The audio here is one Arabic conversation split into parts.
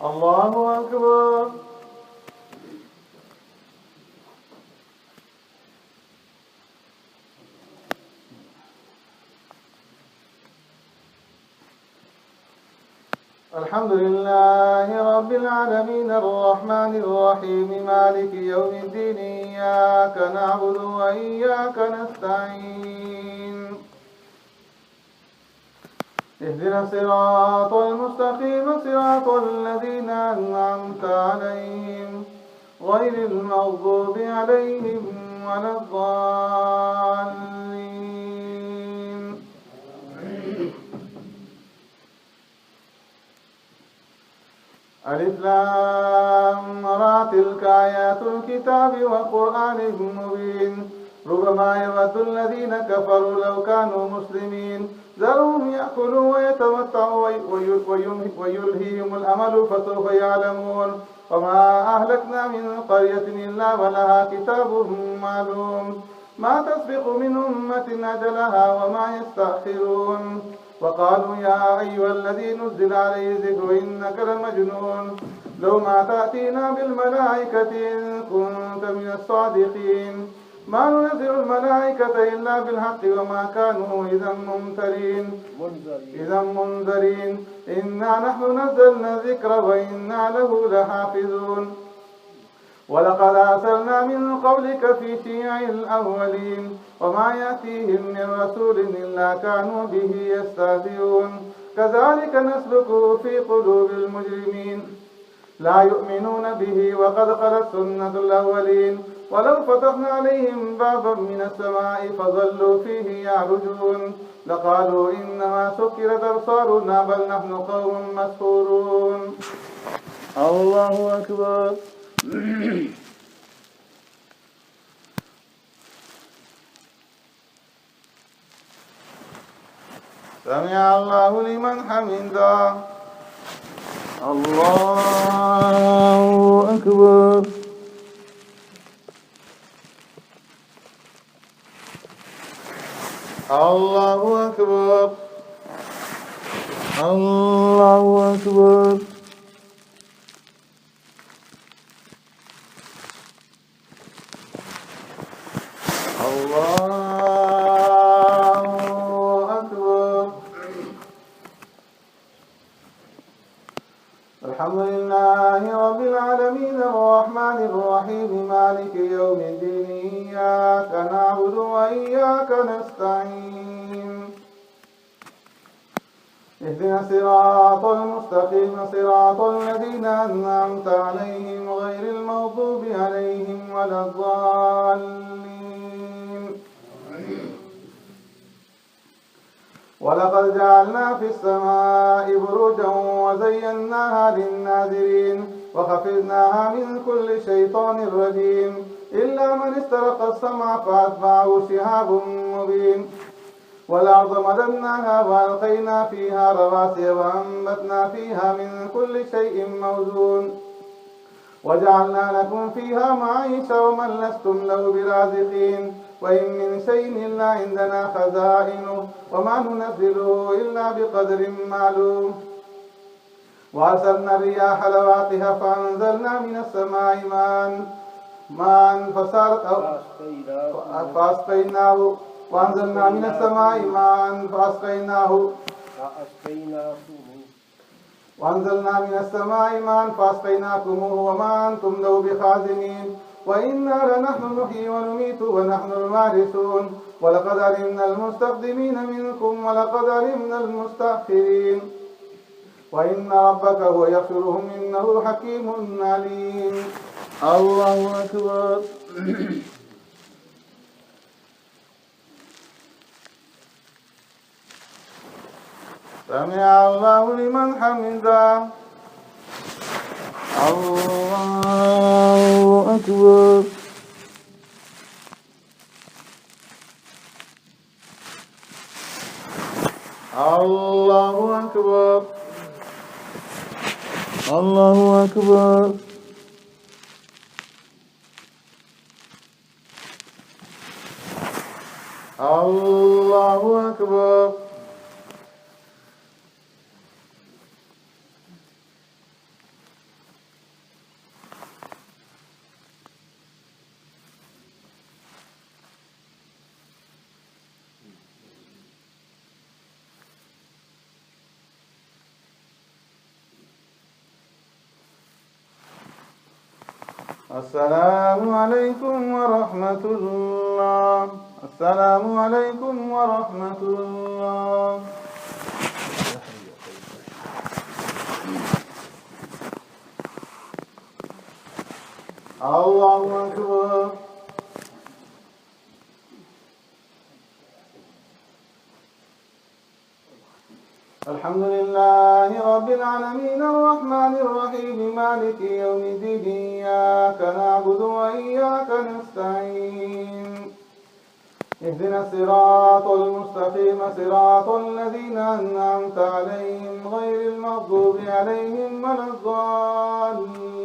الله أكبر. الحمد لله رب العالمين الرحمن الرحيم مالك يوم الدين إياك نعبد وإياك نستعين اهدنا الصراط المستقيم صراط الذين أنعمت عليهم غير المغضوب عليهم ولا الضالين. ألف لام را تلك آيات الكتاب وقرآن مبين ربما يود الذين كفروا لو كانوا مسلمين ذرهم يأكلوا ويتمتعوا ويلهيهم الأمل فسوف يعلمون وما أهلكنا من قرية إلا ولها كتاب معلوم ما تسبق من أمة أجلها وما يستأخرون وقالوا يا أيها الذي نزل عليه الذكر إنك لمجنون لو ما تأتينا بالملائكة إن كنت من الصادقين ما ننزل الملائكة إلا بالحق وما كانوا إذا منذرين إنا نحن نزلنا الذكر وإنا له لحافظون ولقد أرسلنا من قبلك في شيع الأولين وما يأتيهم من رسول إلا كانوا به يستهزئون كذلك نسلكه في قلوب المجرمين لا يؤمنون به وقد خلت سنة الأولين ولو فتحنا عليهم بابا من السماء فظلوا فيه يعرجون لقالوا إنما سكرت أبصارنا بل نحن قوم مسحورون. الله أكبر. سمع الله لمن حمده. الله أكبر. الله أكبر. الله أكبر. الحمد لله رب العالمين الرحمن الرحيم مالك يوم الدين إياك نعبد وإياك نستعين اهدنا الصراط المستقيم صراط الذين أنعمت عليهم غير المغضوب عليهم ولا الضالين. ولقد جعلنا في السماء بروجا وزيناها للناظرين وخفضناها من كل شيطان رجيم إلا من استرق السمع فأتبعه شهاب مبين والأرض مددناها وألقينا فيها رواسي وأنبتنا فيها من كل شيء موزون وجعلنا لكم فيها معيش ومن لستم له برازقين وإن من شيء إلا عندنا خزائنه وما ننزله إلا بقدر معلوم وأرسلنا الرياح لواقح فأنزلنا من السماء ماء فأسقيناه وأنزلنا من السماء ماء فأسقيناكموه وما أنتم له بخازنين وإنا لنحن نحيي ونميت ونحن الوارثون ولقد علمنا المستقدمين منكم ولقد علمنا المستأخرين وإن ربك هو يحشرهم إنه حكيم عليم. الله أكبر. سمع الله لمن حمده. الله أكبر. الله أكبر. الله أكبر. الله أكبر. السلام عليكم ورحمة الله. السلام عليكم ورحمة الله. الله أكبر. الحمد لله رب العالمين الرحمن الرحيم مالك يوم الدين إياك نعبد وإياك نستعين اهدنا الصراط المستقيم صراط الذين أنعمت عليهم غير المغضوب عليهم ولا الضالين.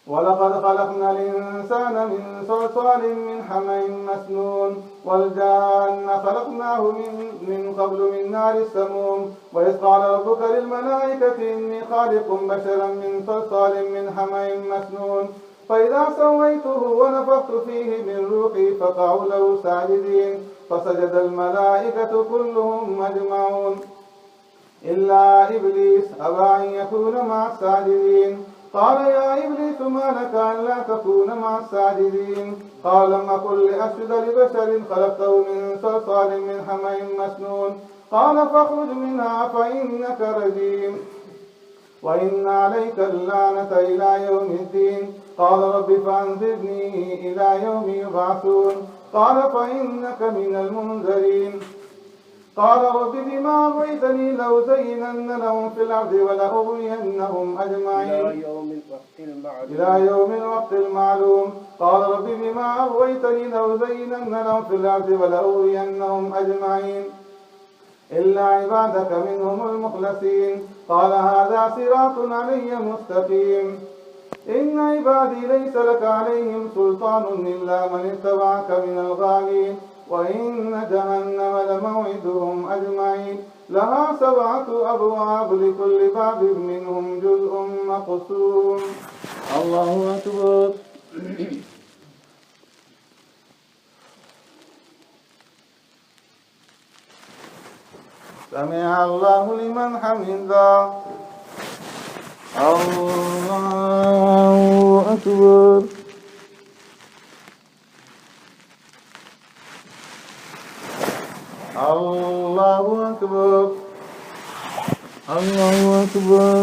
ولقد خلقنا الإنسان من صلصال من حمأ مسنون والجان خلقناه من قبل من نار السموم. وإذ قال ربك للملائكة إني خالق بشرا من صلصال من حمأ مسنون فإذا سويته ونفخت فيه من روحي فقعوا له ساجدين فسجد الملائكة كلهم أجمعون إلا إبليس أبى أن يكون مع الساجدين. قال يا إبليس ما لك ألا تكون مع الساجدين؟ قال لم أكن لأسجد لبشر خلقته من صلصال من حمأ مسنون. قال فاخرج منها فإنك رجيم وإن عليك اللعنة إلى يوم الدين. قال رب فأنظرني إلى يوم يبعثون. قال فإنك من المنذرين. قال رب بما أغويتني لأزينن لهم في الأرض ولأغوينهم أجمعين إلى يوم الوقت المعلوم. قال رب بما أغويتني لأزينن لهم في الأرض ولأغوينهم أجمعين إلا عبادك منهم المخلصين. قال هذا صراط علي مستقيم. إن عبادي ليس لك عليهم سلطان إلا من اتبعك من الغاوين. وإن جهنم لموعدهم أجمعين لها 7 أبواب لكل باب منهم جزء مقسوم. الله أكبر. سمع الله لمن حمده. الله أكبر. الله أكبر. الله أكبر.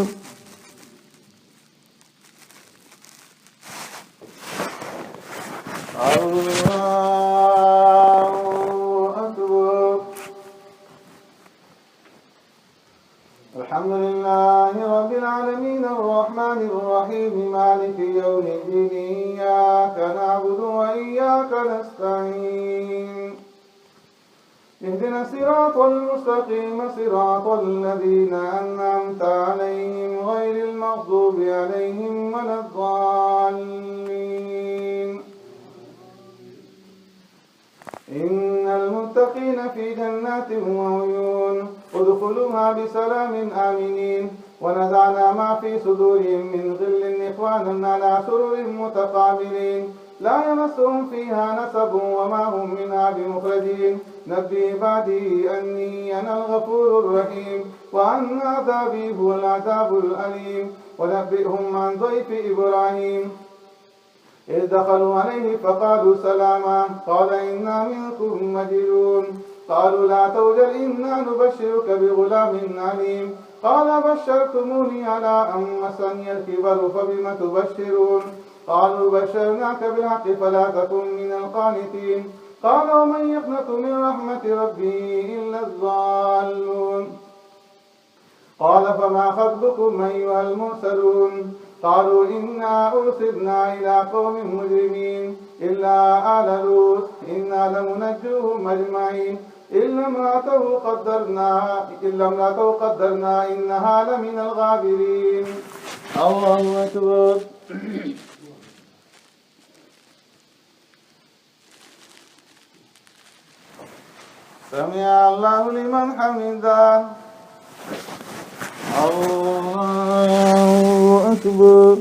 الله أكبر. الحمد لله رب العالمين الرحمن الرحيم مالك يوم الدين إياك نعبد وإياك نستعين اهدنا الصراط المستقيم صراط الذين أنعمت عليهم غير المغضوب عليهم ولا الضالين. إن المتقين في جنات وعيون ادخلوها بسلام آمنين. ونزعنا ما في صدورهم من غل إخوانا على سرر متقابلين لا يمسهم فيها نسب وما هم منها بمخرجين. نبي عبادي أني أنا الغفور الرحيم وأن عذابي هو العذاب الأليم. ونبئهم عن ضيف إبراهيم إذ دخلوا عليه فقالوا سلاما قال إنا منكم وجلون. قالوا لا توجل إنا نبشرك بغلام عليم. قال بشرتموني على أن مسني الكبر فبم تبشرون؟ قالوا بشرناك بالحق فلا تكن من القانتين. قال ومن يقنط من رحمة ربه إلا الضالون. قال فما خطبكم أيها المرسلون؟ قالوا إنا أرسلنا إلى قوم مجرمين إلا آل لوط إنا لمنجوهم أجمعين إلا امرأته قدرنا إنها لمن الغابرين. الله أكبر. سمع الله لمن حمده. الله أكبر.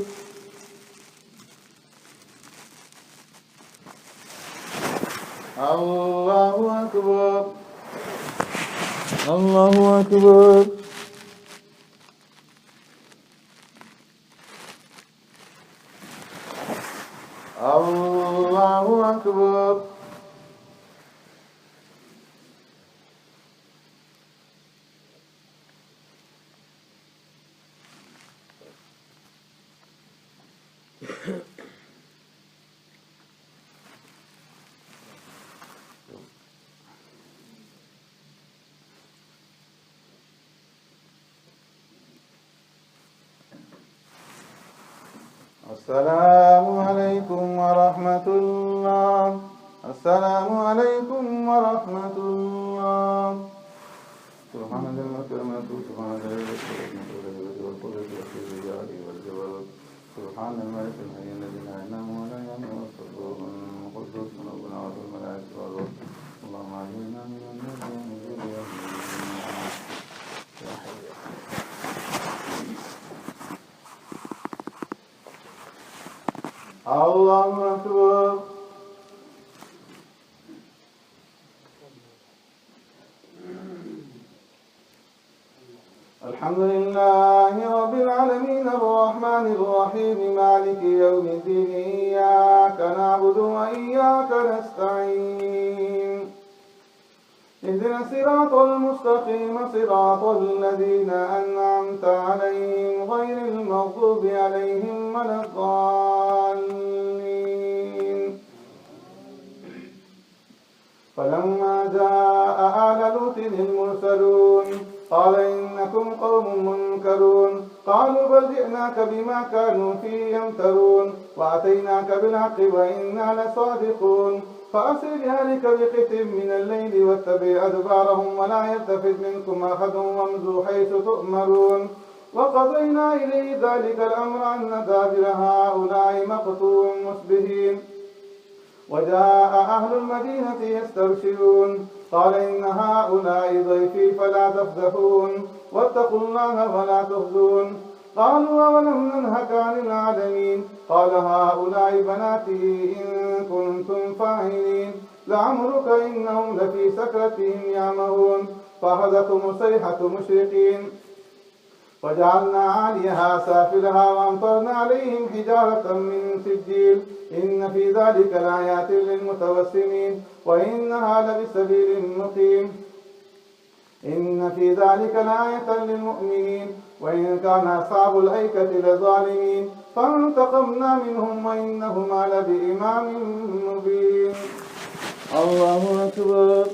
الله أكبر. الله أكبر. الله أكبر. السلام عليكم ورحمة الله. السلام عليكم ورحمة الله. سبحان ذي الملك والملكوت سبحان ذي الجلال والقدرة والكبرياء والجبروت سبحان الملك الحي الذي لا ينام ولا يموت الروح القدس ربنا والملائكة والروح. اللهم أجرنا من النار ومن ذريتنا يا حي يا الله أكبر. الحمد لله رب العالمين الرحمن الرحيم مالك يوم الدين إياك نعبد وإياك نستعين اهدنا الصراط المستقيم صراط الذين أنعمت عليهم غير المغضوب عليهم ولا الضالين. فلما جاء آل لوط المرسلون قال إنكم قوم منكرون قالوا بل جئناك بما كانوا فيه يمترون وأتيناك بالحق وإنا لصادقون فأسر بأهلك بقطع من الليل واتبع أدبارهم ولا يلتفت منكم أحد وامضوا حيث تؤمرون وقضينا إليه ذلك الأمر أن دابر هؤلاء مقطوع مصبحين وجاء أهل المدينة يستبشرون قال إن هؤلاء ضيفي فلا تفضحون واتقوا الله ولا تخزون قالوا أولم ننهك عن العالمين قال هؤلاء بناتي إن كنتم فاعلين لعمرك إنهم لفي سكرتهم يعمهون فأخذتهم الصيحة مشرقين وجعلنا عاليها سافلها وأمطرنا عليهم حجارة من سجيل إن في ذلك لآيات للمتوسمين وإنها لبسبيل مقيم إن في ذلك لآية للمؤمنين وإن كان أصحاب الأيكة لظالمين فانتقمنا منهم وإنهما لبإمام مبين. الله أكبر.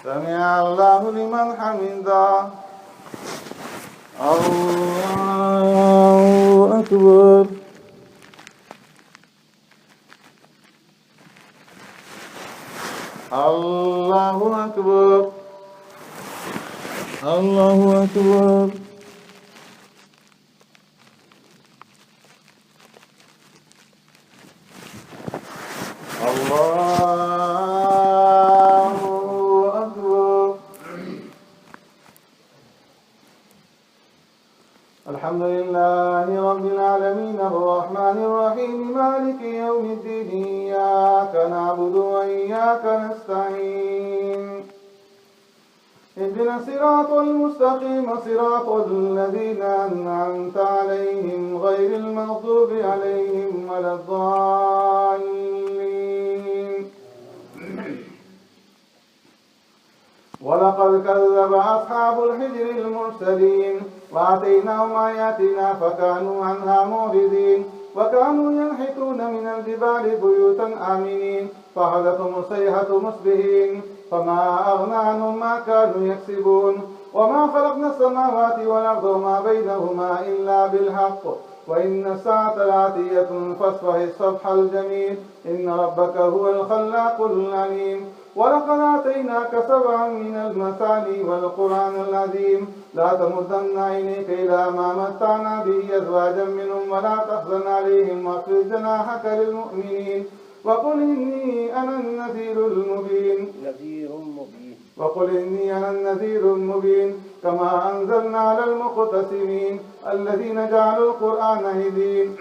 سمع الله لمن حمده. الله أكبر. الله أكبر. الله أكبر. الحمد لله رب العالمين الرحمن الرحيم مالك يوم الدين إياك نعبد وإياك نستعين اهدنا الصراط المستقيم صراط الذين أنعمت عليهم غير المغضوب عليهم ولا الضالين. ولقد كذب أصحاب الحجر المرسلين وآتيناهم آياتنا فكانوا عنها معرضين وكانوا ينحتون من الجبال بيوتا آمنين فأخذتهم الصيحة مصبحين فما أغنى عنهم ما كانوا يكسبون وما خلقنا السماوات والأرض وما بينهما إلا بالحق وإن الساعة لآتية فاصفح الصفح الجميل إن ربك هو الخلاق العليم. ولقد آتيناك سبعا من المثاني والقرآن العظيم لا تمدن عينيك إلى ما متعنا به أزواجا منهم ولا تحزن عليهم واخفض جناحك للمؤمنين وقل إني أنا النذير المبين. وقل إني أنا النذير المبين كما أنزلنا على المقتسمين الذين جعلوا القرآن هدين.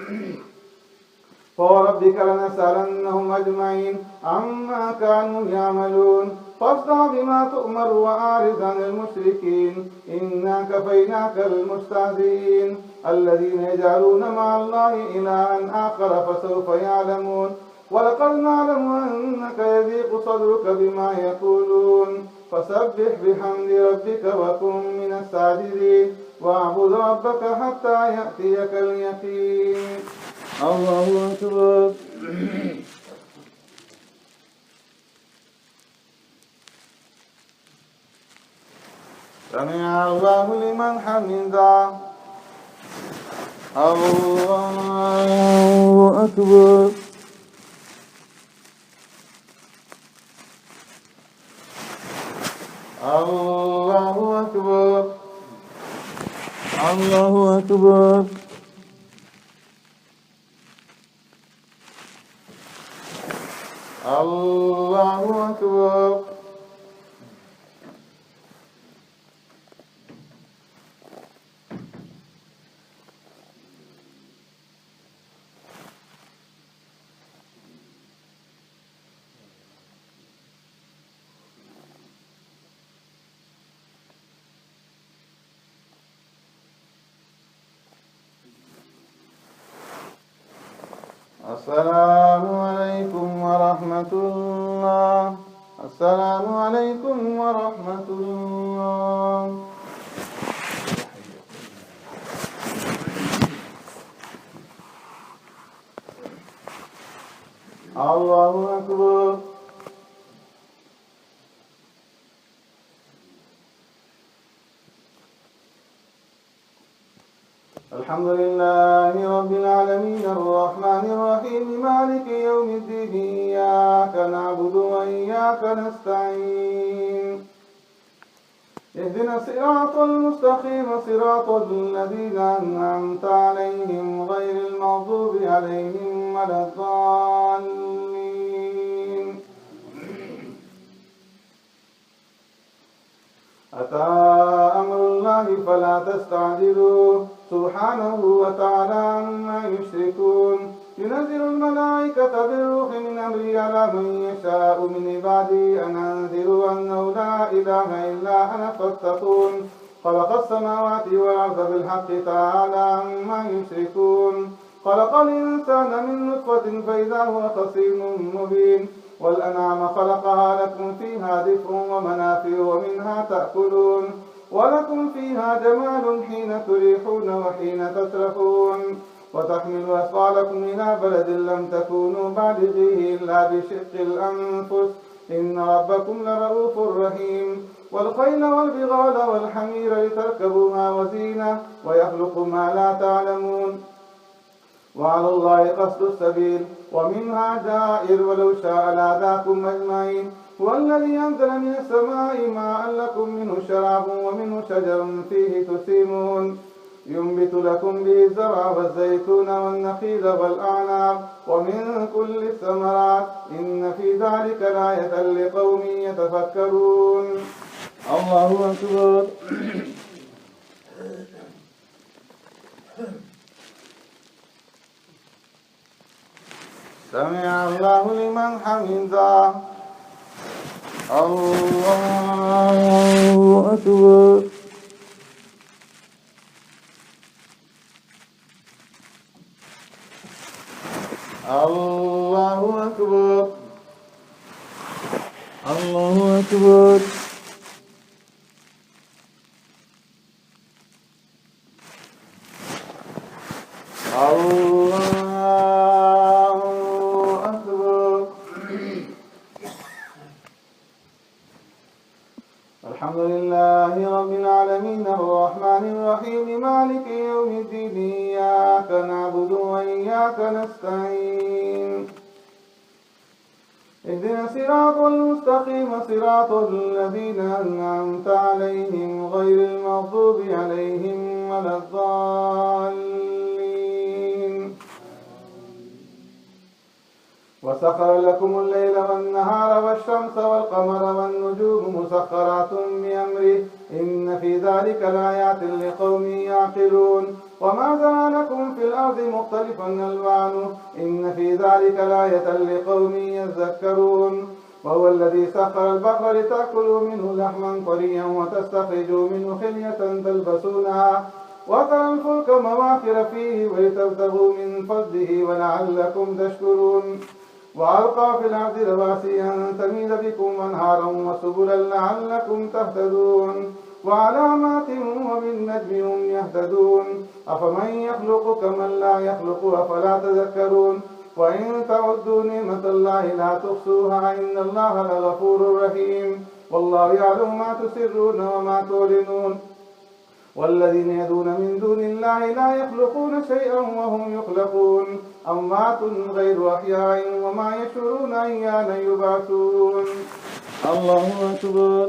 فوربك لنسألنهم أجمعين عما كانوا يعملون فاصدع بما تؤمر وأعرض عن المشركين إنا كفيناك المستهزئين الذين يجعلون مع الله إلها آخر فسوف يعلمون ولقد نعلم أنك يضيق صدرك بما يقولون فسبح بحمد ربك وكن من الساجدين واعبد ربك حتى يأتيك اليقين. الله أكبر. سمع الله لمن حمده. الله أكبر. الله أكبر. الله أكبر. الله أكبر. السلام عليكم ورحمة الله. السلام عليكم ورحمة الله. الله أكبر. الحمد لله رب العالمين الرحمن الرحيم مالك يوم الدين إياك نعبد وإياك نستعين اهدنا الصراط المستقيم صراط الذين أنعمت عليهم غير المغضوب عليهم ولا الضالين. أتى أمر الله فلا تستعجلوه سبحانه وتعالى عما يشركون ينزل الملائكة بالروح من أمره على من يشاء من عبادي أن أنذروا أنه لا إله إلا أنا فاتقون خلق السماوات والأرض بالحق تعالى عما يشركون خلق الإنسان من نطفة فإذا هو خصيم مبين والأنعام خلقها لكم فيها دفء ومنافع ومنها تأكلون ولكم فيها جمال حين تريحون وحين تسرحون وتحمل أثقالكم إلى بلد لم تكونوا بالغيه إلا بشق الأنفس إن ربكم لرؤوف رحيم والخيل والبغال والحمير لتركبوها وزينة ويخلق ما لا تعلمون وعلى الله قصد السبيل ومنها جائر ولو شاء لهداكم أجمعين هو الذي أنزل من السماء ماء لكم منه شراب ومنه شجر فيه تسيمون ينبت لكم به الزرع والزيتون والنخيل والأعناب ومن كل الثمرات إن في ذلك لآية لقوم يتفكرون. الله أكبر. سمع الله لمن حمده. الله أكبر. الله أكبر. الله أكبر. الله أكبر. الحمد لله رب العالمين الرحمن الرحيم مالك يوم الدين إياك نعبد وإياك نستعين اهدنا الصراط المستقيم صراط الذين أنعمت عليهم غير المغضوب عليهم ولا الضالين. وسخر لكم الليل والنهار والشمس والقمر والنجوم مسخرات بأمره إن في ذلك لآيات لقوم يعقلون وما زرع لكم في الأرض مختلفا ألوانه إن في ذلك لآية لقوم يذكرون وهو الذي سخر البحر لتأكلوا منه لحما طريا وتستخرجوا منه خلية تلبسونها وترى الفلك مواخر فيه ولتبتغوا من فضله ولعلكم تشكرون وألقى في الأرض رواسي أن تميد بكم أنهارا وسبلا لعلكم تهتدون وعلامات وبالنجم هم يهتدون أفمن يخلق كمن لا يخلق أفلا تذكرون وإن تعدوا نعمة الله لا تحصوها إن الله لغفور رحيم والله يعلم ما تسرون وما تعلنون والذين يدعون من دون الله لا يخلقون شيئا وهم يخلقون أموات غير أحياء وما يشعرون أيان يبعثون. الله أكبر.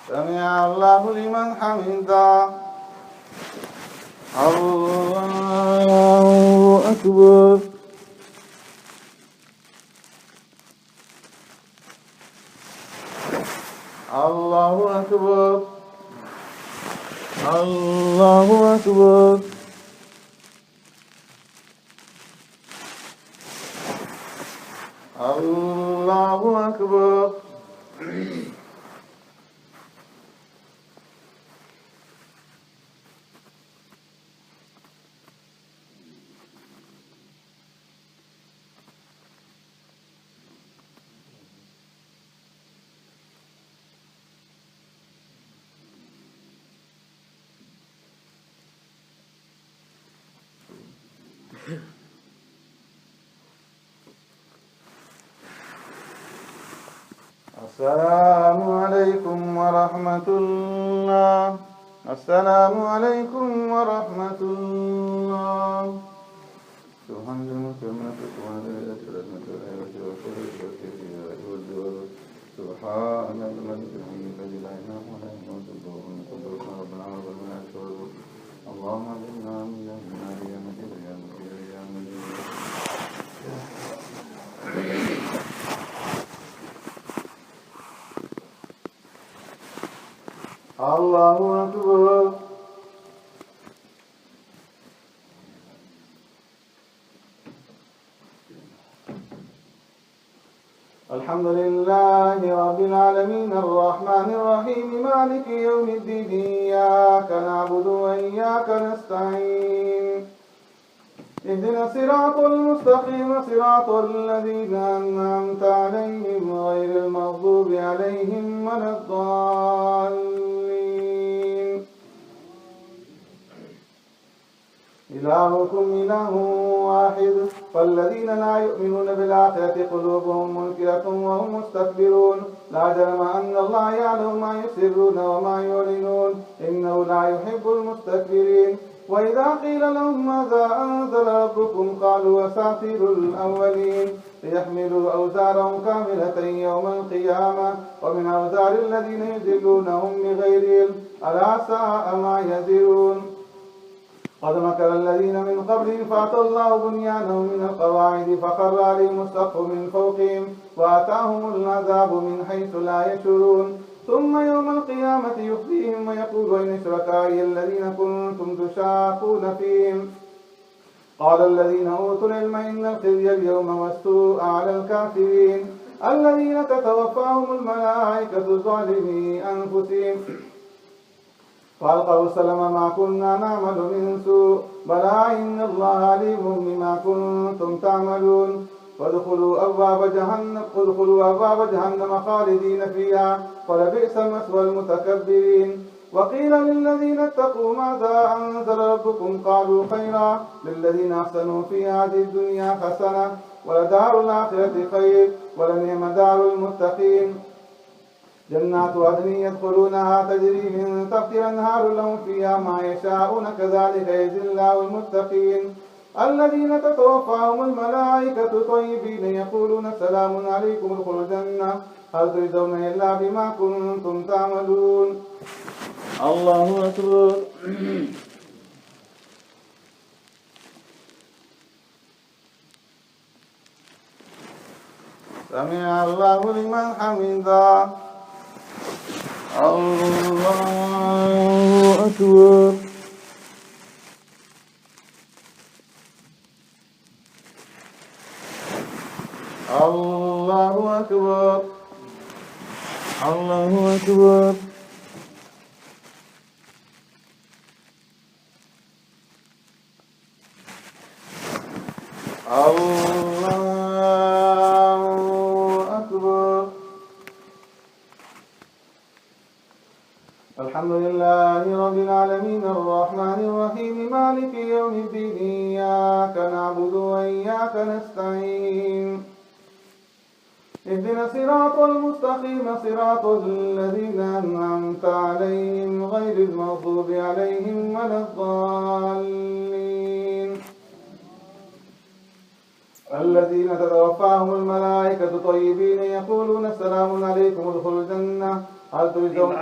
سمع الله لمن حمده. الله أكبر. الله أكبر. الله أكبر. الله أكبر. السلام عليكم ورحمة الله. السلام عليكم ورحمة الله. سبحان الملك والملك سبحان الذي سبحان الملك الذي لا إله إلا هو سبحان رب العالمين. اللهم اجعلنا من النار يا مجيد يا مجيد يا مجيد. الله أكبر. الحمد لله رب العالمين الرحمن الرحيم مالك يوم الدين إياك نعبد وإياك نستعين اهدنا الصراط المستقيم صراط الذين أنعمت عليهم غير المغضوب عليهم ولا الضالين. إلهكم إله واحد فالذين لا يؤمنون بالآخرة قلوبهم منكرة وهم مستكبرون لا جرم أن الله يعلم ما يسرون وما يعلنون إنه لا يحب المستكبرين. وإذا قيل لهم ماذا أنزل ربكم قالوا أساطير الأولين ليحملوا أوزارهم كاملة يوم القيامة ومن أوزار الذين يضلونهم بغير علم ألا ساء ما يزرون. قد مكر الذين من قبلهم فأتى الله بنيانهم من القواعد فخر عليهم السقف من فوقهم وأتاهم العذاب من حيث لا يشعرون ثم يوم القيامة يخزيهم ويقول أين شركائي الذين كنتم تشاقون فيهم قال الذين أوتوا العلم إن الخزي اليوم والسوء على الكافرين الذين تتوفاهم الملائكة ظالمي أنفسهم فألقوا السلام ما كنا نعمل من سوء بلى إن الله عليم بما كنتم تعملون وادخلوا أبواب جهنم خالدين فيها ولبئس مثوى المتكبرين. وقيل للذين اتقوا ماذا أنزل ربكم قالوا خيرا للذين أحسنوا في هذه الدنيا حسنة ولدار الآخرة خير ولنعم دار المتقين. جنات عدن يدخلونها تجري من تحتها الأنهار لهم فيها ما يشاءون كذلك يجزي الله المتقين الذين تتوفاهم الملائكة طيبين يقولون سلام عليكم ادخلوا الجنة هل تجزون إلا بما كنتم تعملون. الله أكبر. سمع الله لمن حمده. الله أكبر. الله أكبر. الله أكبر. الله أكبر. الحمد لله رب العالمين الرحمن الرحيم مالك يوم الدين إياك نعبد وإياك نستعين اهدنا الصراط المستقيم صراط الذين أنعمت عليهم غير المغضوب عليهم ولا الضالين الذين تتوفاهم الملائكة طيبين يقولون السلام عليكم ادخلوا الجنة هل تجزون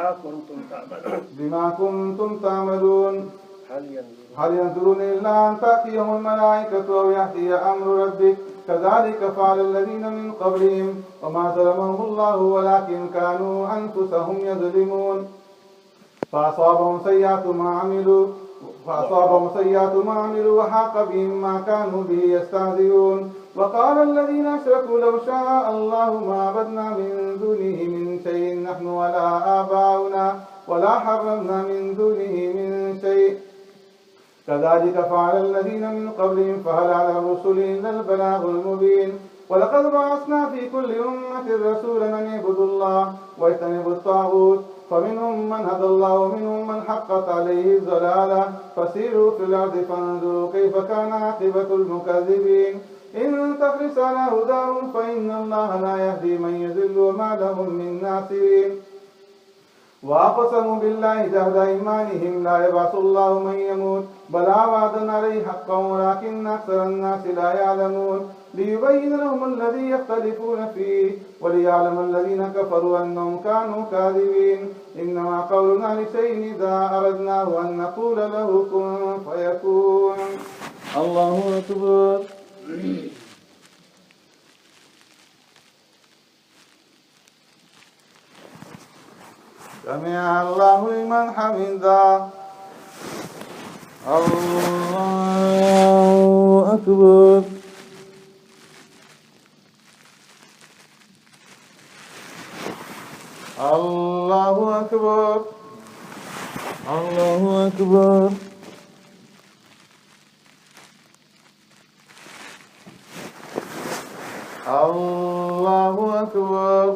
بما كنتم تعملون هل ينظرون إلا أن تأتيهم الملائكة أو يأتي أمر ربك كذلك فعل الذين من قبلهم وما ظلمهم الله ولكن كانوا أنفسهم يظلمون فأصابهم سيئات ما عملوا وحاق بهم ما كانوا به يستهزئون وقال الذين أشركوا لو شاء الله ما عبدنا من دونه من شيء نحن ولا آباؤنا ولا حرمنا من دونه من شيء كذلك فعل الذين من قبلهم فهل على الرسل إلا البلاغ المبين ولقد بعثنا في كل أمة رسولا أن اعبدوا الله واجتنبوا الطاغوت فمنهم من هدى الله ومنهم من حقت عليه الضلالة فسيروا في الأرض فانظروا كيف كان عاقبة المكذبين إن تحرص على هداهم فإن الله لا يهدي من يضل وما لهم من ناصرين وأقسموا بالله جهد أيمانهم لا يبعث الله من يموت بلى وعدا عليه حقا ولكن أكثر الناس لا يعلمون ليبين لهم الذي يختلفون فيه وليعلم الذين كفروا أنهم كانوا كاذبين إنما قولنا لشيء إذا أردناه أن نقول له كن فيكون. الله أكبر. سمع الله لمن حمده. الله أكبر. الله أكبر. الله أكبر. الله أكبر.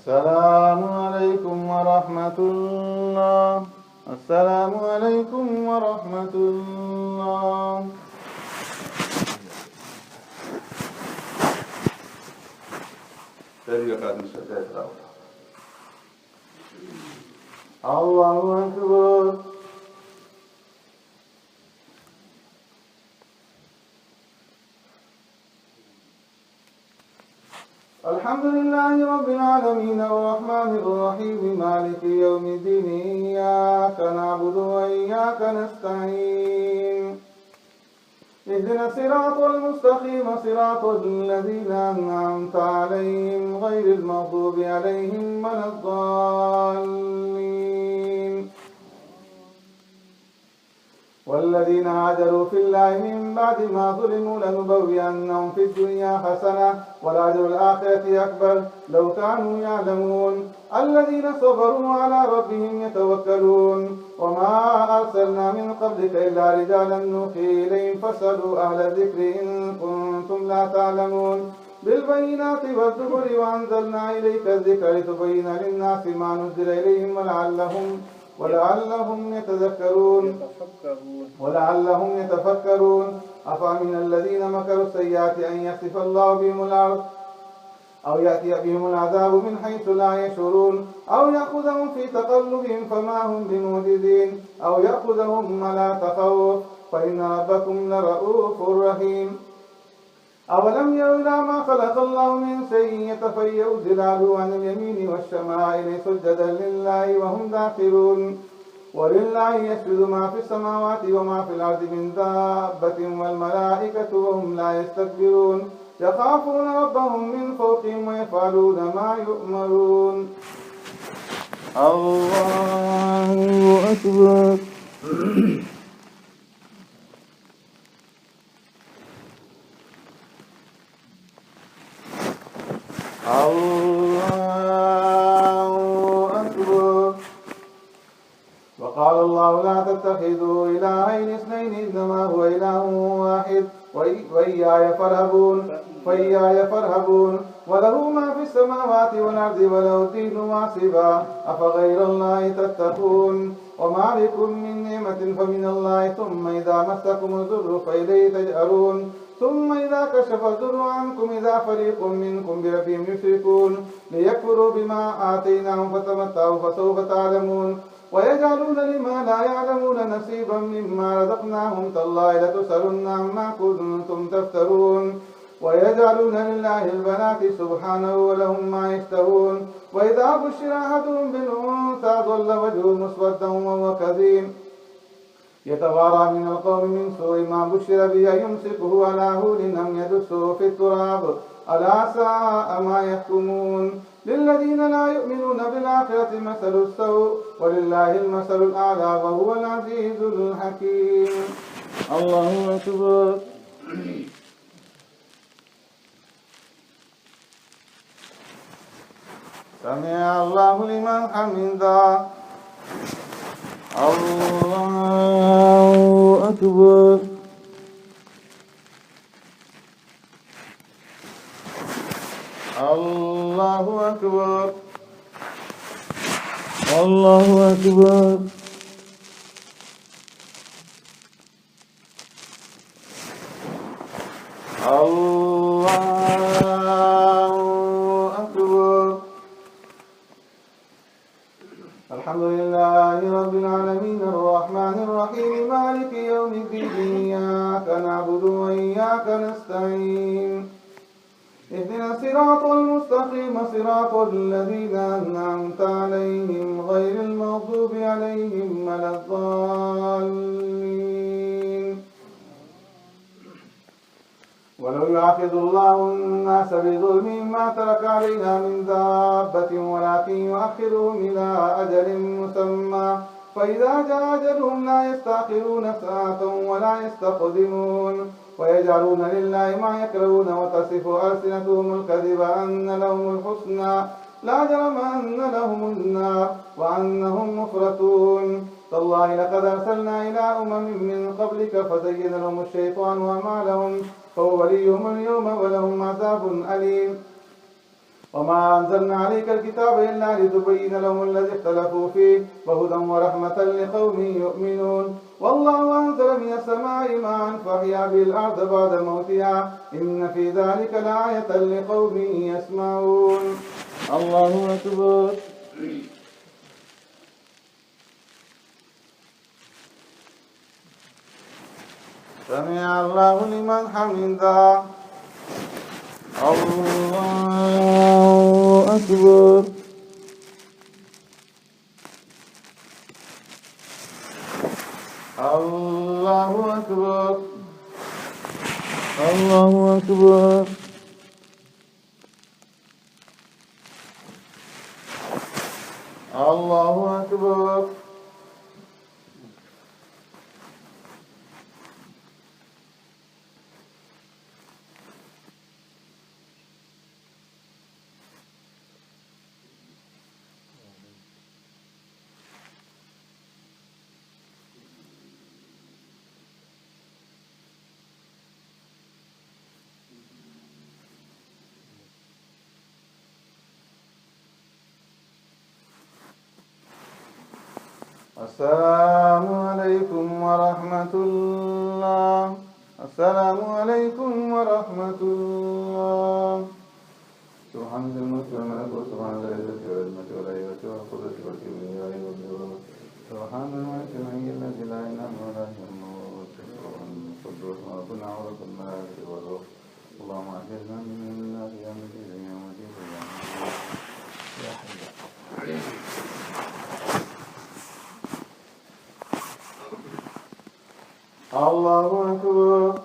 السلام عليكم ورحمة الله. السلام عليكم ورحمة الله. الله أكبر. الحمد لله رب العالمين الرحمن الرحيم مالك يوم الدين إياك نعبد وإياك نستعين اهدنا الصراط المستقيم صراط الذين أنعمت عليهم غير المغضوب عليهم ولا الضالين والذين هاجروا في الله من بعد ما ظلموا لنبوئنهم في الدنيا حسنة ولأجر الآخرة أكبر لو كانوا يعلمون الذين صبروا على ربهم يتوكلون وما أرسلنا من قبلك إلا رجالا نوحي إليهم فاسألوا أهل الذكر إن كنتم لا تعلمون بالبينات والزبر وأنزلنا إليك الذكر لتبين للناس ما نزل إليهم ولعلهم يتفكرون أفأمن الذين مكروا السيئات أن يخسف الله بهم الأرض أو يأتي بهم العذاب من حيث لا يشعرون أو يأخذهم في تقلبهم فما هم بمعجزين أو يأخذهم على تخوف فإن ربكم لرؤوف رحيم أولم يروا إلى ما خلق الله من شيء يتفيأ ظلاله عن اليمين والشمائل سجدا لله وهم داخرون ولله يسجد ما في السماوات وما في الأرض من دابة والملائكة وهم لا يستكبرون يخافون ربهم من فوقهم ويفعلون ما يؤمرون. الله أكبر. الله أكبر. وقال الله لا تتخذوا إلهين اثنين إنما هو إله واحد وإياي فارهبون وله ما في السماوات والأرض وله الدين واصبا أفغير الله تتقون وما بكم من نعمة فمن الله ثم إذا مسكم الضر فإليه تجأرون ثم إذا كشف الضر عنكم إذا فريق منكم بربهم يشركون ليكفروا بما آتيناهم فتمتعوا فسوف تعلمون ويجعلون لما لا يعلمون نصيبا مما رزقناهم تالله لتسألن عما كنتم تفترون ويجعلون لله البنات سبحانه ولهم ما يشتهون وإذا بشر أحدهم بالأنثى ظل وجهه مسودا وهو كظيم يتوارى من القوم من سوء ما بشر به يمسكه على هون أم يدسه في التراب ألا ساء ما يحكمون للذين لا يؤمنون بالآخرة مثل السوء ولله المثل الأعلى وهو العزيز الحكيم. الله أكبر. سمع الله لمن حمده. الله أكبر. الله أكبر. الله أكبر. الله أكبر. الحمد لله رب العالمين الرحمن الرحيم مالك يوم الدين إياك نعبد وإياك نستعين اهدنا الصراط المستقيم صراط الذين أنعمت عليهم غير المغضوب عليهم ولا الضالين. ولو يؤاخذ الله الناس بظلمهم ما ترك عليها من دابة ولكن يؤخرهم إلى أجل مسمى فإذا جاء أجلهم لا يستأخرون ساعة ولا يستقدمون ويجعلون لله ما يكرهون وتصف ألسنتهم الكذب أن لهم الحسنى لا جرم أن لهم النار وأنهم مفرطون تالله لقد أرسلنا إلى من قبلك فزين لهم الشيطان أعمالهم فهو وليهم اليوم ولهم عذاب أليم وما أنزلنا عليك الكتاب إلا لتبين لهم الذي اختلفوا فيه وهدى ورحمة لقوم يؤمنون والله أنزل من السماء ماء فأحيا به الأرض بعد موتها إن في ذلك لآية لقوم يسمعون. الله أكبر. سمع الله لمن حمده. الله أكبر. الله أكبر. الله أكبر. الله أكبر. السلام عليكم ورحمة الله. السلام عليكم ورحمة الله. سبحان الملك والملكوت سبحان العزة والعظمة والهيبة والقدرة والكبرياء والجبروت سبحان الملك الحي الذي لا إله ولا يموت القدوس ربنا ورب الملائكة والروح اللهم الله أكبر.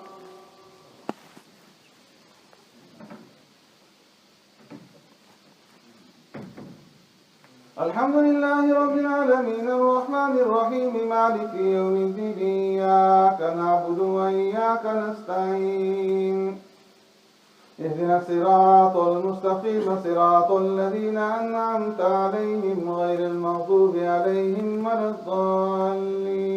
الحمد لله رب العالمين الرحمن الرحيم مالك يوم الدين إياك نعبد وإياك نستعين اهدنا الصراط المستقيم صراط الذين أنعمت عليهم غير المغضوب عليهم ولا الضالين.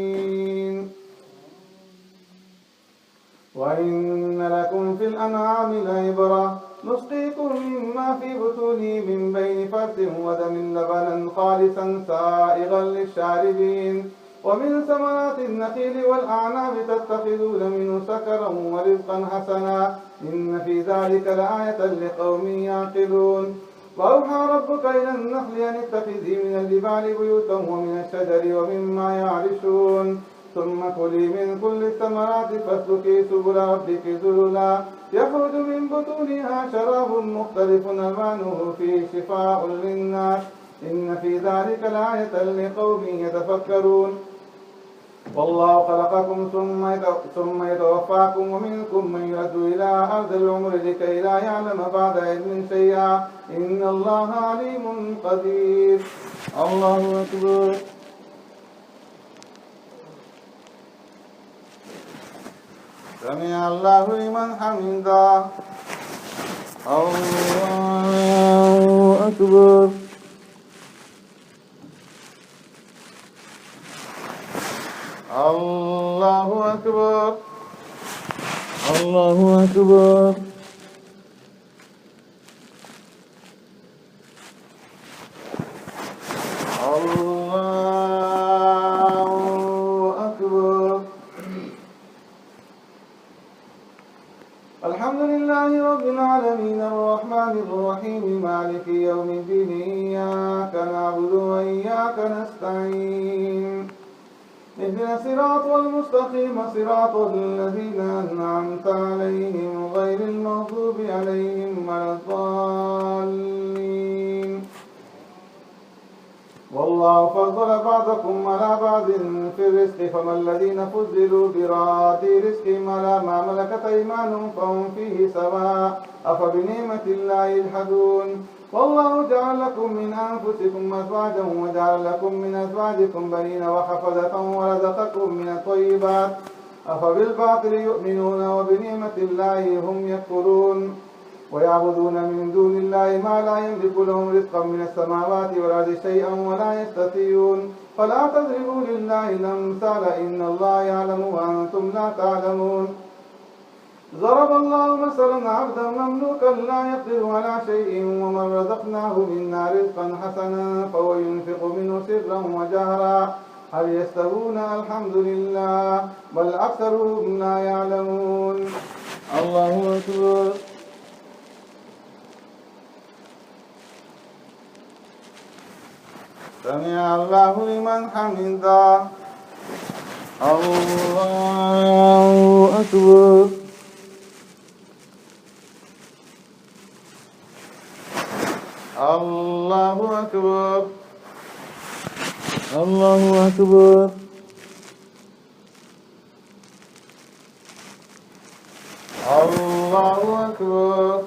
وإن لكم في الأنعام لعبرة نسقيكم مما في بطونه من بين فرث ودم لبنا خالصا سائغا للشاربين ومن ثمرات النخيل والأعناب تتخذون منه سكرا ورزقا حسنا إن في ذلك لآية لقوم يعقلون. وأوحى ربك إلى النخل أن اتخذي من الجبال بيوتا ومن الشجر ومما يعرشون ثم كلي من كل الثمرات فاسلكي سبل ربك ذللا يخرج من بطونها شراب مختلف ألوانه فيه شفاء للناس إن في ذلك لآية لقوم يتفكرون. والله خلقكم ثم يتوفاكم ومنكم من يرد إلى أرض العمر لكي لا يعلم بعد علم شيئا إن الله عليم قدير. الله أكبر. سمع الله لمن حمده. الله أكبر. الله أكبر. الله أكبر. الحمد لله رب العالمين الرحمن الرحيم مالك يوم الدين إياك نعبد وإياك نستعين اهدنا الصراط المستقيم صراط الذين أنعمت عليهم غير المغضوب عليهم ولا الضالين. والله فضل بعضكم على بعض في الرزق فما الذين فضلوا براد رزقهم على ما ملكت أيمانهم فهم فيه سواء أفبنعمة الله يجحدون. والله جعل لكم من أنفسكم أزواجا وجعل لكم من أزواجكم بنين وحفظة ورزقكم من الطيبات أفبالباطل يؤمنون وبنعمة الله هم يكفرون. ويعبدون من دون الله ما لا يملك لهم رزقا من السماوات والأرض شيئا ولا يستطيعون فلا تضربوا لله الأمثال إن الله يعلم وأنتم لا تعلمون. ضرب الله مثلا عبدا مملوكا لا يقدر على شيء ومن رزقناه منا رزقا حسنا فهو ينفق منه سرا وجهرا هل يستوون الحمد لله بل أكثرهم لا يعلمون. الله أكبر. سمع الله لمن حمده. الله أكبر. الله أكبر. الله أكبر. الله أكبر.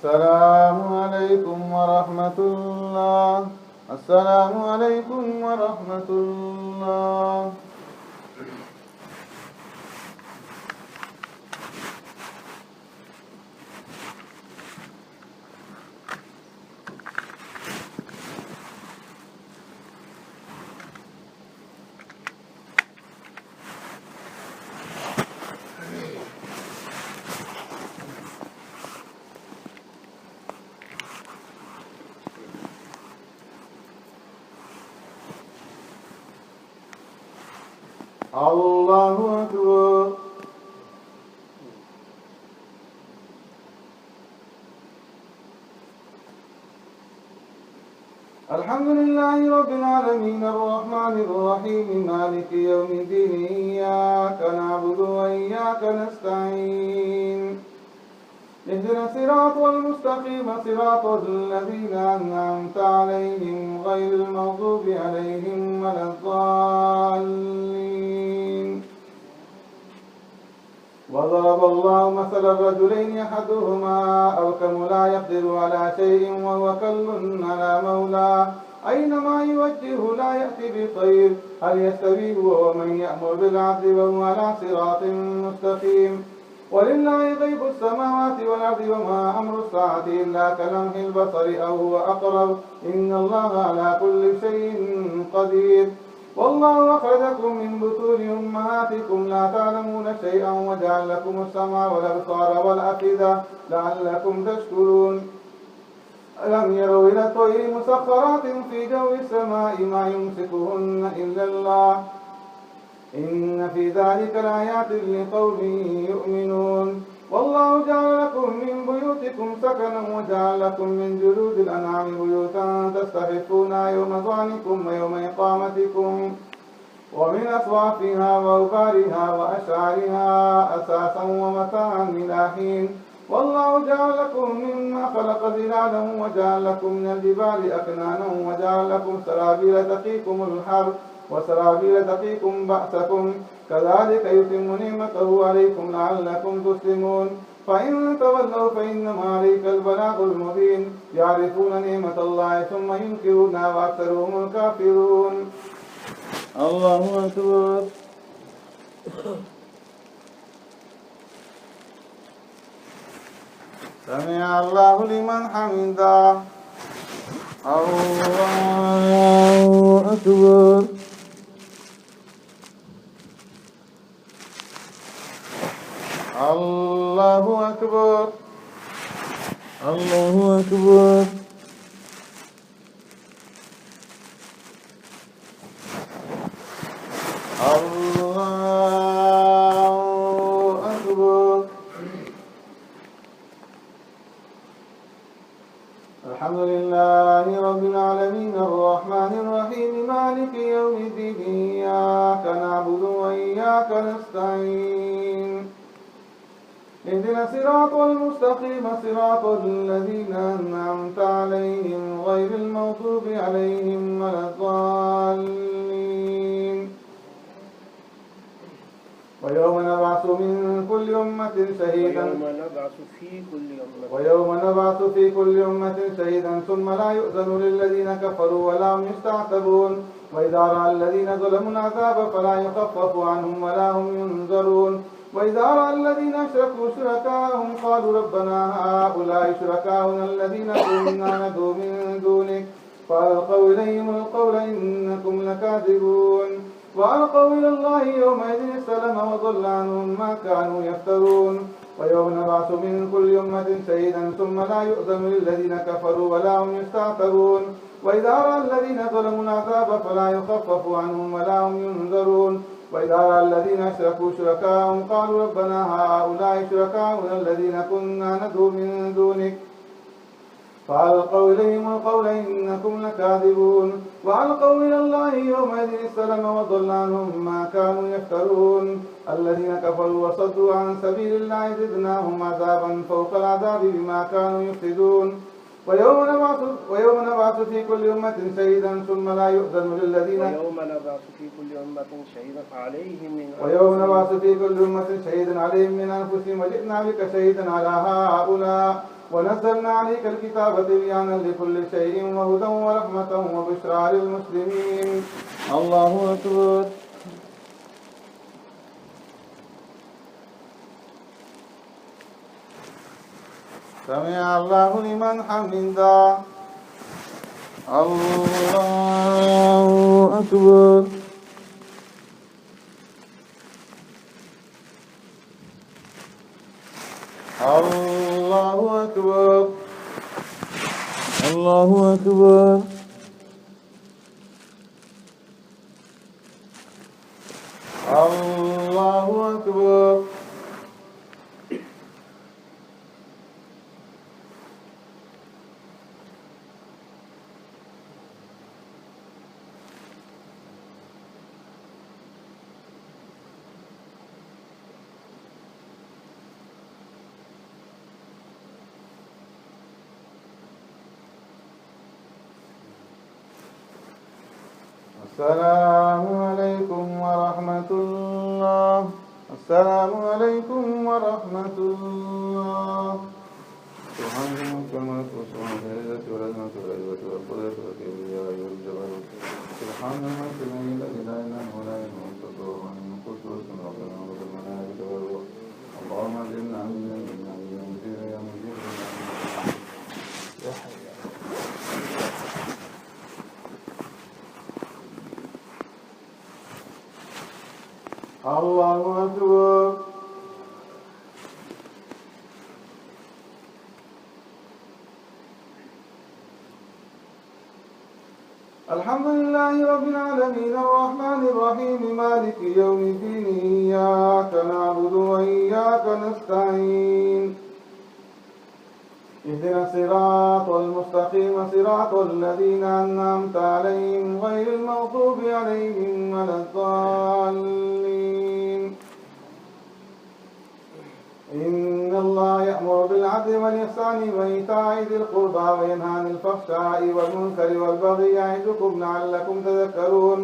السلام عليكم ورحمة الله. السلام عليكم ورحمة الله. الله أكبر. الحمد لله رب العالمين الرحمن الرحيم مالك يوم الدين إياك نعبد وإياك نستعين اهدنا الصراط المستقيم صراط الذين أنعمت عليهم غير المغضوب عليهم ولا الضالين. وضرب الله مثل الرجلين أحدهما أبكم لا يقدر على شيء وهو كل على مولاه أينما يوجهه لا يأتي بخير هل يستوي هو ومن يأمر بالعدل وهو على صراط مستقيم. ولله غيب السماوات والأرض وما أمر الساعة إلا كلمح البصر أو هو أقرب إن الله على كل شيء قدير. والله أخرجكم من بطون أمهاتكم لا تعلمون شيئا وجعل لكم السمع والأبصار والأفئدة لعلكم تشكرون. ألم يروا إلى الطير مسخرات في جو السماء ما يمسكهن إلا الله إن في ذلك لآيات لقوم يؤمنون. والله جعل لكم من بيوتكم سكنا وجعل لكم من جلود الأنعام بيوتا تستخفونها يوم ظعنكم ويوم إقامتكم ومن أصوافها وأوبارها وأشعارها أساسا ومتاعا إلى حين. والله جعل لكم مما خلق ظلالا وجعل لكم من الجبال أكنانا وجعل لكم سرابيل تقيكم الحر وسرابيل تقيكم بأسكم كذلك يتم نعمته عليكم لعلكم تسلمون. فإن تولوا فإنما عليك البلاغ المبين يعرفون نعمة الله ثم ينكرونها وأكثرهم الكافرون. الله أكبر. سمع الله لمن حمده. الله أكبر. الله أكبر. الله أكبر. الله أكبر. الحمد لله رب العالمين الرحمن الرحيم مالك يوم الدين إياك نعبد وإياك نستعين اهدنا الصراط المستقيم صراط الذين أنعمت عليهم غير المغضوب عليهم ولا الضالين. ويوم نبعث من كل أمة شهيدا في كل أمة شهيدا ثم لا يؤذن للذين كفروا ولا هم يستعتبون. وإذا رأى الذين ظلموا العذاب فلا يخفف عنهم ولا هم ينظرون. وإذا رأى الذين أشركوا شركاءهم قالوا ربنا هؤلاء شركاؤنا الذين كنا ندعو من دونك فألقوا إليهم القول إنكم لكاذبون. وألقوا إلى الله يومئذ السلم وضل عنهم ما كانوا يفترون. ويوم نبعث من كل أمة شهيدا ثم لا يؤذن للذين كفروا ولا هم يستعتبون. وإذا رأى الذين ظلموا العذاب فلا يخفف عنهم ولا هم ينذرون. وإذا رأى الذين أشركوا شركاءهم قالوا ربنا هؤلاء شركاؤنا الذين كنا ندعو من دونك فألقوا إليهم القول إنكم لكاذبون. وألقوا إلى الله يومئذ السلم وضل عنهم ما كانوا يفترون. الذين كفروا وصدوا عن سبيل الله زدناهم عذابا فوق العذاب بما كانوا يفسدون. ويوم نبعث في كل أمة شهيدا ثم لا يؤذن للذين ويوم نبعث في كل أمة شهيدا عليهم من أنفسهم وجئنا بك شهيدا على هؤلاء ونزلنا عليك الكتاب تبيانا لكل شيء وهدى ورحمة وبشرى للمسلمين. الله أكبر. سمع الله لمن حمده. الله أكبر. الله أكبر. الله أكبر. الله أكبر. السلام عليكم ورحمة الله. السلام عليكم ورحمة الله. سبحان الملك والملك وسبحان العزة والعظمة والهيبة والقدرة والكبرياء والجبروت. سبحان الملك الذي لا إله إلا هو لا يموت وهو القدوس ربنا والملائكة والروح. اللهم اجعلنا من الذين يا مجيب يا مجيب يا حي. الله أكبر. الحمد لله رب العالمين الرحمن الرحيم مالك يوم الدين إياك نعبد وإياك نستعين اهدنا الصراط المستقيم صراط الذين أنعمت عليهم غير المغضوب عليهم ولا الضالين. إن الله يأمر بالعدل والإحسان وإيتاء ذي القربى وينهى عن الفحشاء والمنكر والبغي يعظكم لعلكم تذكرون.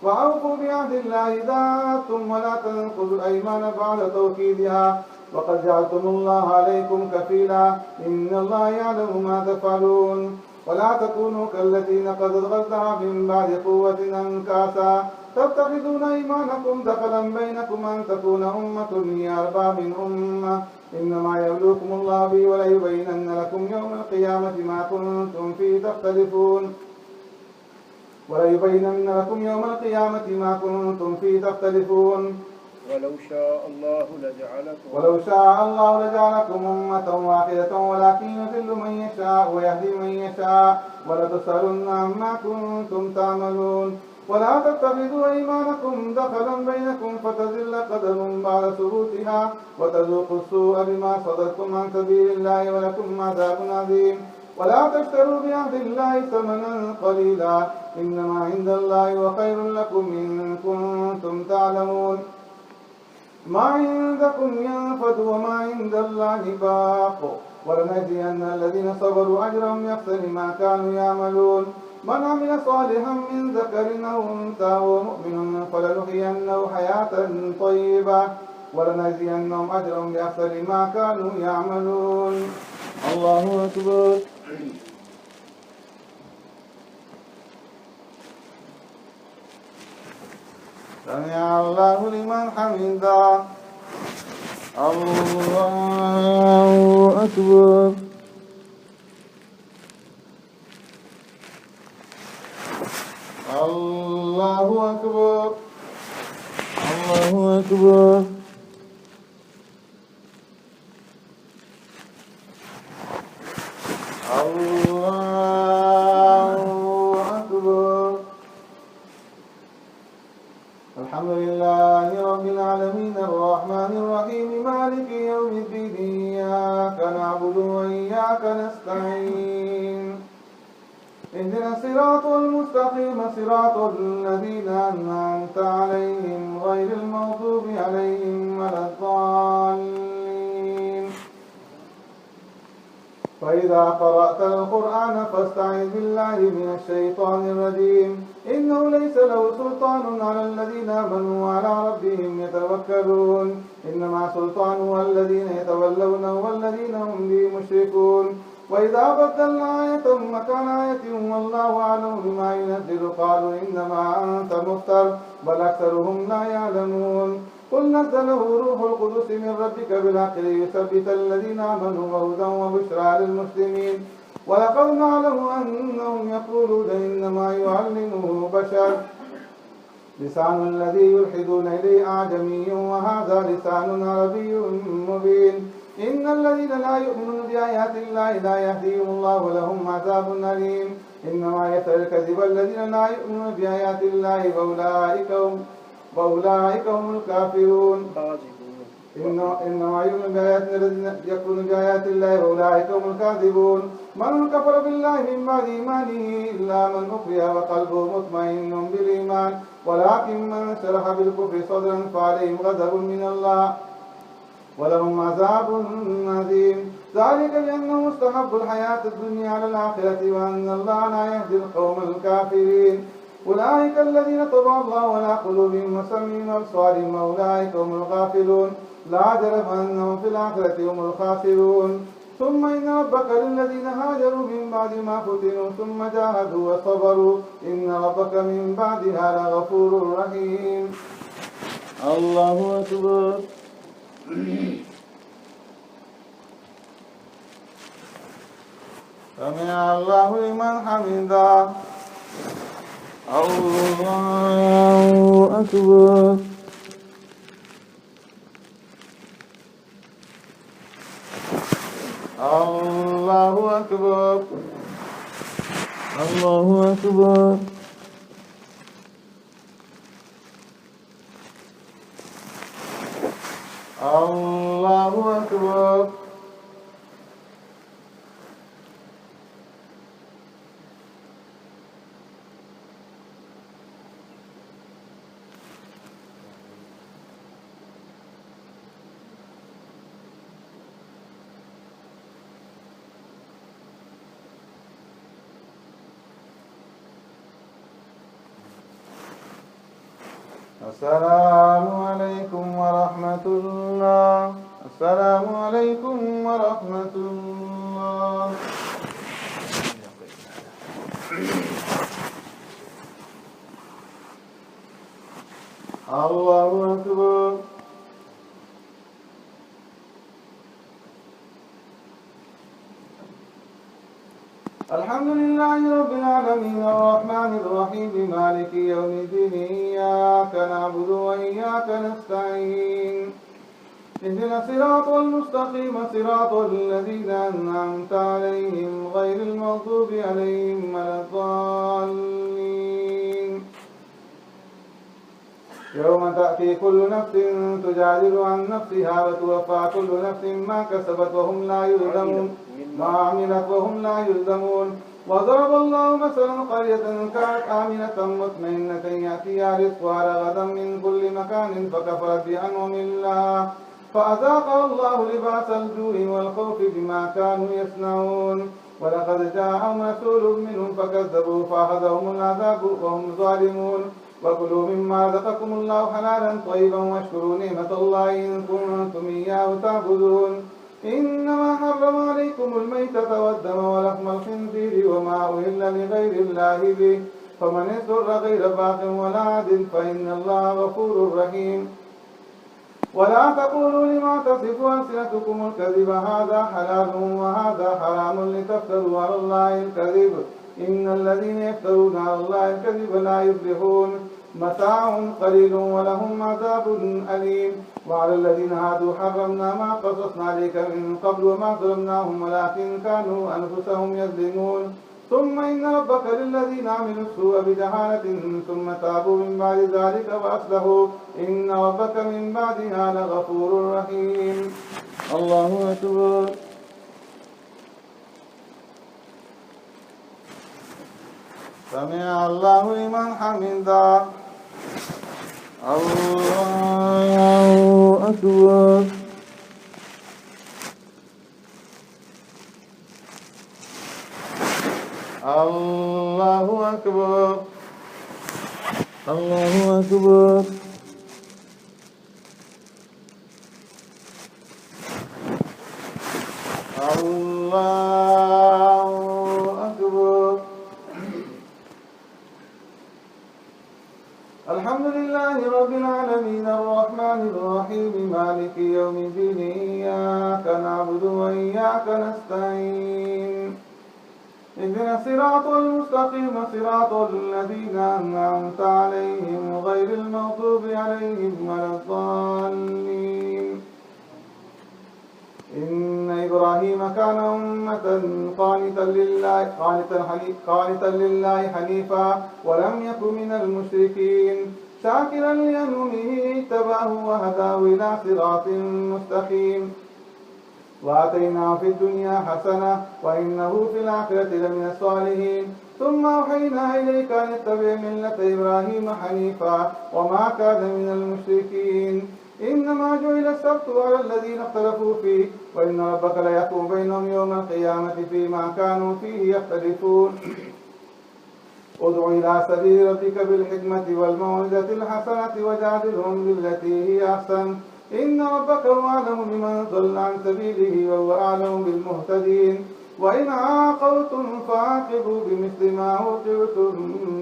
وأوفوا بعهد الله إذا عاهدتم ولا تنقضوا الأيمان بعد توكيدها وقد جعلتم الله عليكم كفيلا إن الله يعلم ما تفعلون. ولا تكونوا كالتي نقضت غزلها من بعد قوة أنكاسا تتخذون أيمانكم دخلا بينكم أن تكون أمة هي أربى من أمة إنما يبلوكم الله به وليبينن لكم يوم القيامة ما كنتم فيه تختلفون. وليبينن لكم يوم القيامة ما كنتم فيه تختلفون. ولو شاء الله لجعلكم أمة واحدة ولكن يضل من يشاء ويهدي من يشاء ولتسألن عما كنتم تعملون. ولا تتخذوا أيمانكم دخلا بينكم فتزل قدم بعد ثبوتها وتذوقوا السوء بما صددتم عن سبيل الله ولكم عذاب عظيم. ولا تشتروا بعهد الله ثمنا قليلا إنما عند الله وخير لكم إن كنتم تعلمون. ما عندكم ينفد وما عند الله باق ولنجزين الذين صبروا أجرهم بأحسن ما كانوا يعملون. من عمل صالحا من ذكر أو أنثى وهو مؤمن فلنحيينه حياة طيبة ولنجزينهم أجرهم بأحسن ما كانوا يعملون. الله أكبر. سمع الله لمن حمده. الله أكبر. الله أكبر. الله أكبر. الله أكبر. الحمد لله رب العالمين الرحمن الرحيم مالك يوم الدين إياك نعبد وإياك نستعين اهدنا الصراط المستقيم صراط الذين أنعمت عليهم غير المغضوب عليهم ولا الضالين. فإذا قرأت القرآن فاستعذ بالله من الشيطان الرجيم إنه ليس له سلطان على الذين آمنوا وعلى ربهم يتوكلون. إنما سلطانه الذين يتولونه والذين هم به مشركون. وإذا بدلنا آية مكان آية والله أعلم بما ينزل قالوا إنما أنت مفتر بل أكثرهم لا يعلمون. قل نزله روح القدس من ربك بالحق ليثبت الذين آمنوا وهدى وبشرى للمسلمين. ولقد نعلم أنهم يقولون إنما يعلمه بشر لسان الذي يلحدون إليه أعجمي وهذا لسان عربي مبين. إن الذين لا يؤمنون بآيات الله لا يهديهم الله ولهم عذاب أليم. إنما يفتري الكذب الذين لا يؤمنون بآيات الله وأولئك هم الكافرون. إنما يؤمن بآيات الذين يكفرون بآيات الله وأولئك هم الكاذبون. من كفر بالله من بعد إيمانه إلا من أكره وقلبه مطمئن بالإيمان ولكن من شرح بالكفر صدرا فعليهم غضب من الله ولهم عذاب عظيم. ذلك بأنه مستحب الحياة الدنيا على الآخرة وأن الله لا يهدي القوم الكافرين. أولئك الذين طبع الله على قلوبهم وسمعهم وأبصارهم وأولئك هم الغافلون لا جرم أنهم في الآخرة هم الخاسرون ثم إن ربك للذين هاجروا من بعد ما فتنوا ثم جاهدوا وصبروا إن ربك من بعدها لغفور رحيم. الله أكبر. سمع الله لمن حمده. الله أكبر. الله أكبر. الله أكبر. الله أكبر. السلام عليكم ورحمة الله. السلام عليكم ورحمة الله. الله أكبر. الحمد لله رب العالمين الرحمن الرحيم مالك يوم الدين إياك نعبد وإياك نستعين اهدنا الصراط المستقيم صراط الذين أنعمت عليهم غير المغضوب عليهم ولا الضالين. يوم تأتي كل نفس تجادل عن نفسها وتوفى كل نفس ما كسبت وهم لا يظلمون ما عملت وهم لا يظلمون. وضرب الله مثلا قرية كانت آمنة مطمئنة يأتيها رزقها رغدا من كل مكان فكفرت بأنعم الله فأذاقها الله لباس الجوع والخوف بما كانوا يصنعون. ولقد جاءهم رسول منهم فكذبوا فأخذهم العذاب وهم ظالمون. وكلوا مما رزقكم الله حلالا طيبا واشكروا نعمة الله إن كنتم إياه تعبدون. إنما حرم عليكم الميتة والدم ولحم الخنزير وما أهل لغير الله به فمن اضطر غير باغ ولا عاد فإن الله غفور رحيم. ولا تقولوا لما تصف ألسنتكم الكذب هذا حلال وهذا حرام لتفتروا على الله الكذب إن الذين يفترون على الله الكذب لا يفلحون. متاع قليل ولهم عذاب أليم. وعلى الذين هادوا حرمنا ما قصصنا عليك من قبل وما ظلمناهم ولكن كانوا أنفسهم يظلمون. ثم إن ربك للذين عملوا السوء بجهالة ثم تابوا من بعد ذلك وأصلحوا إن ربك من بعدها لغفور رحيم. الله أكبر. سمع الله لمن حمده. الله أكبر. الله أكبر. الله أكبر. الله أكبر. الحمد لله رب العالمين الرحمن الرحيم مالك يوم الدين إياك نعبد وإياك نستعين اهدنا الصراط المستقيم صراط الذين أنعمت عليهم غير المغضوب عليهم ولا الضالين. إن إبراهيم كان أمة قانتا لله حنيفا ولم يكن من المشركين شاكرا لأنعمه اجتباه وهداه إلى صراط مستقيم. وآتيناه في الدنيا حسنة وإنه في الآخرة لمن الصالحين. ثم أوحينا إليك أن اتبع ملة إبراهيم حنيفا وما كان من المشركين. إنما جعل السبت على الذين اختلفوا فيه وإن ربك ليحكم بينهم يوم القيامة فيما كانوا فيه يختلفون. ادع إلى سبيل ربك بالحكمة والموعظة الحسنة وجادلهم بالتي هي أحسن إن ربك هو أعلم بمن ضل عن سبيله وهو أعلم بالمهتدين وإن عاقبتم فعاقبوا بمثل ما عوقبتم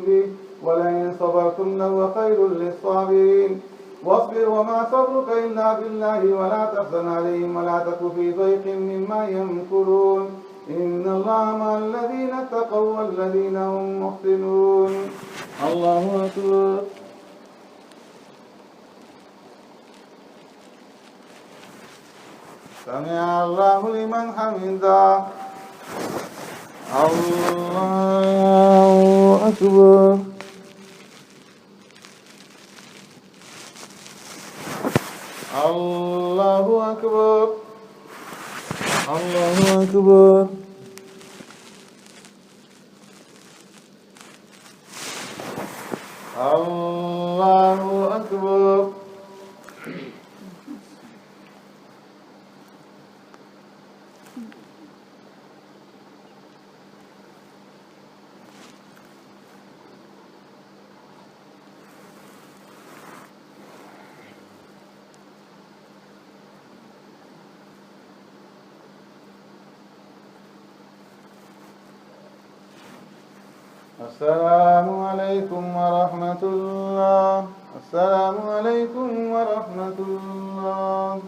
به ولئن صبرتم لهو خير للصابرين واصبر وما صبرك إلا بالله ولا تحزن عليهم ولا تك في ضيق مما يمكرون إن الله مع الذين اتقوا والذين هم محسنون. الله أكبر. سمع الله لمن حمده. الله أكبر. الله أكبر. الله أكبر. الله أكبر. السلام عليكم ورحمة الله. السلام عليكم ورحمة الله.